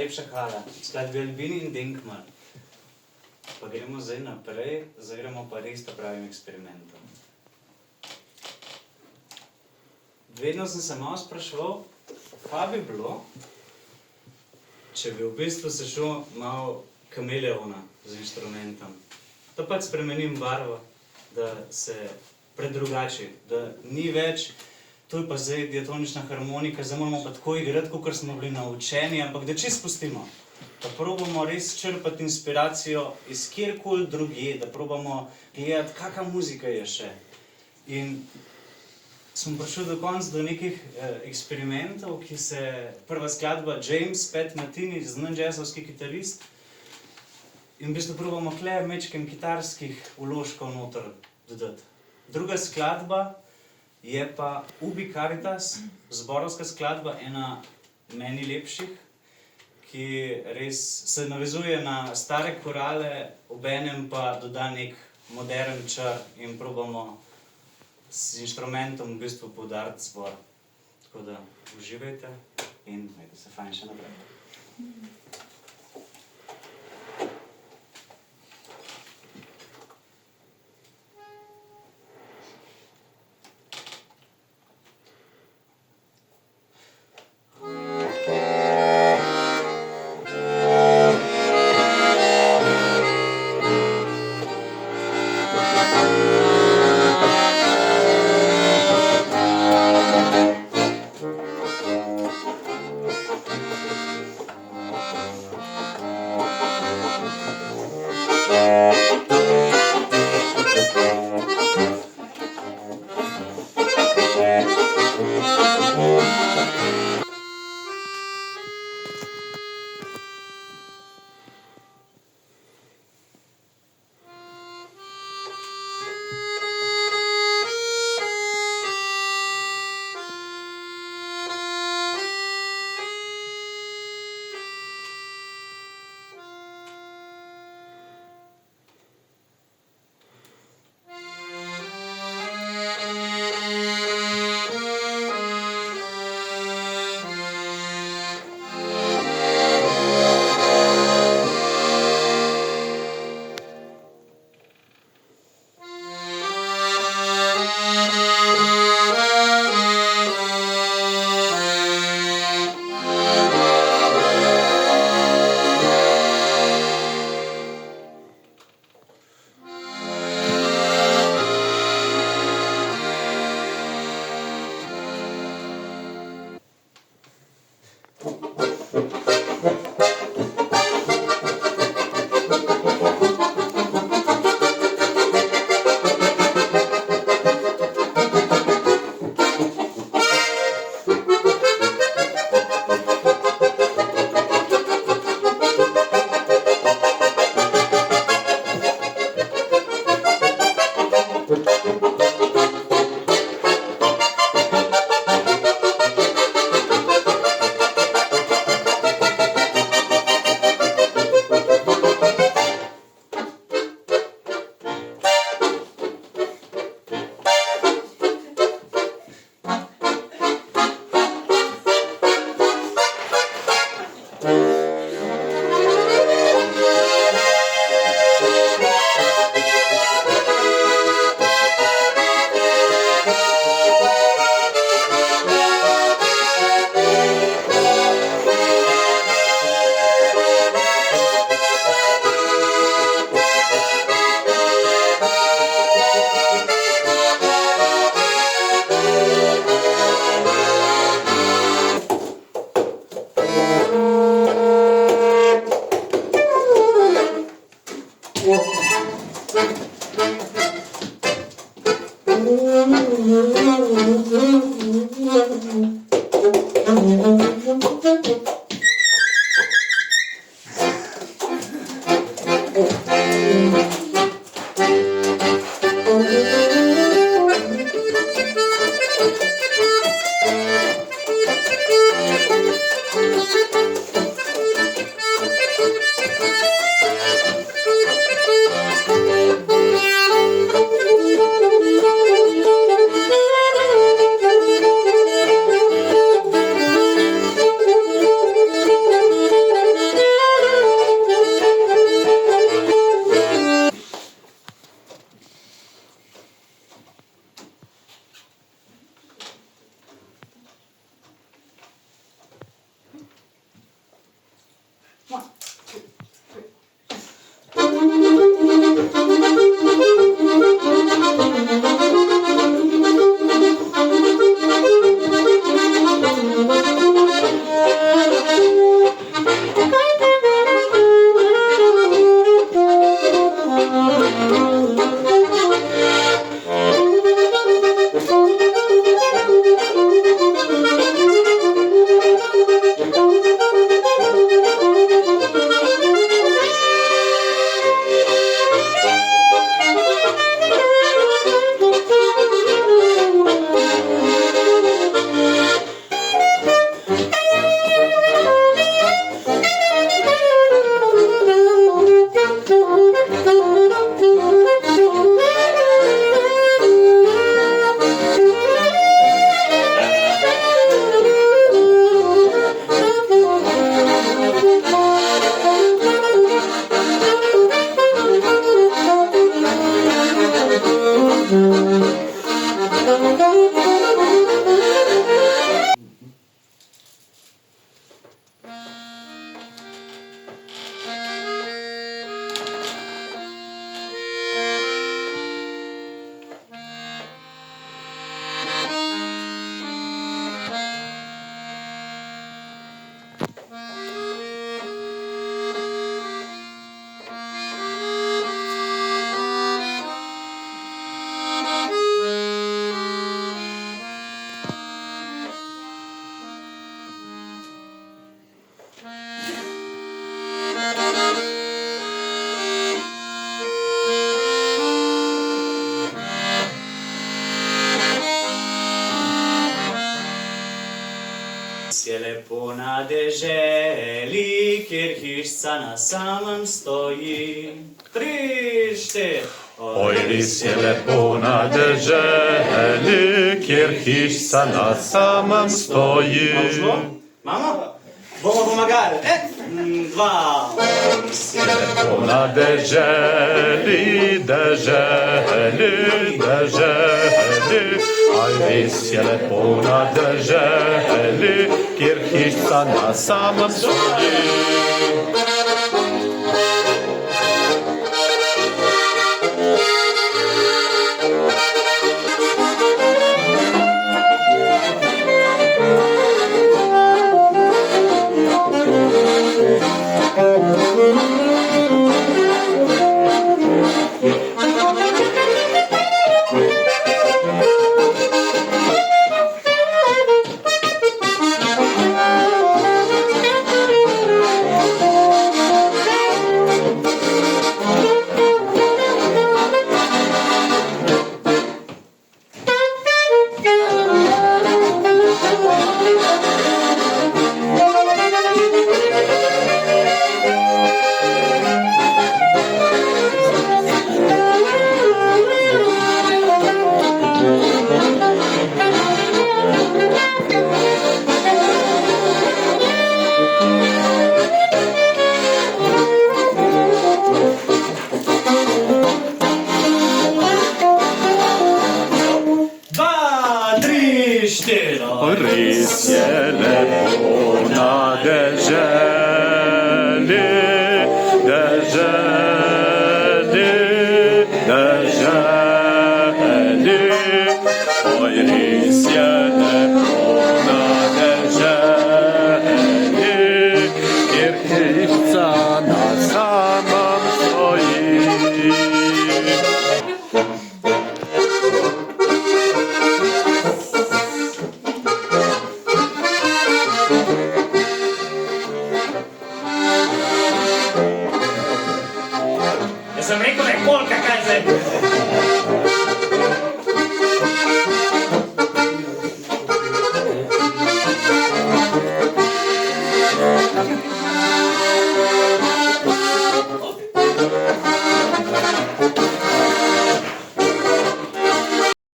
Najlepša hvala. Skladbi Albini in Denkmal. Pa gremo zdaj naprej, zdaj gremo pa res ta pravim eksperimentom. Vedno sem se malo spraševal, kaj bi bilo, če bi v bistvu se šel malo kameleona z inštrumentom. Da pač spremenim barvo, da se predrugači, da ni več to je pa zdaj diatonična harmonika, zdaj moramo pa tako igrati, kot smo bili naučeni, ampak da čisto spustimo. Da probamo res črpati inspiracijo iz kjerkoli drugje, da probamo gledati, kakva muzika je še. In smo prišli do konca do nekih eksperimentov, ki se prva skladba James Pat Metheny, znan jazzovski kitarist, in v bistvu probamo kle mečken kitarskih vložkov noter dodati. Druga skladba je pa Ubi Caritas, zborovska skladba, ena meni lepših, ki res se navezuje na stare korale, obenem pa doda nek modern čar in probamo s inštrumentom v bistvu poudariti zbor. Tako da uživajte in imejte se fajn še naprej. Je lepo na deželi, kjer hišca na samem stoji. 3, 4. Oj, res je lepo na deželi, kjer hišca na samem stoji. Mama? Bomo pomagali. 2. Res je lepo na deželi, deželi, deželi. Aj, res je lepo na deželi, kjer hišca na samem stoji. Res je lepo na deželi.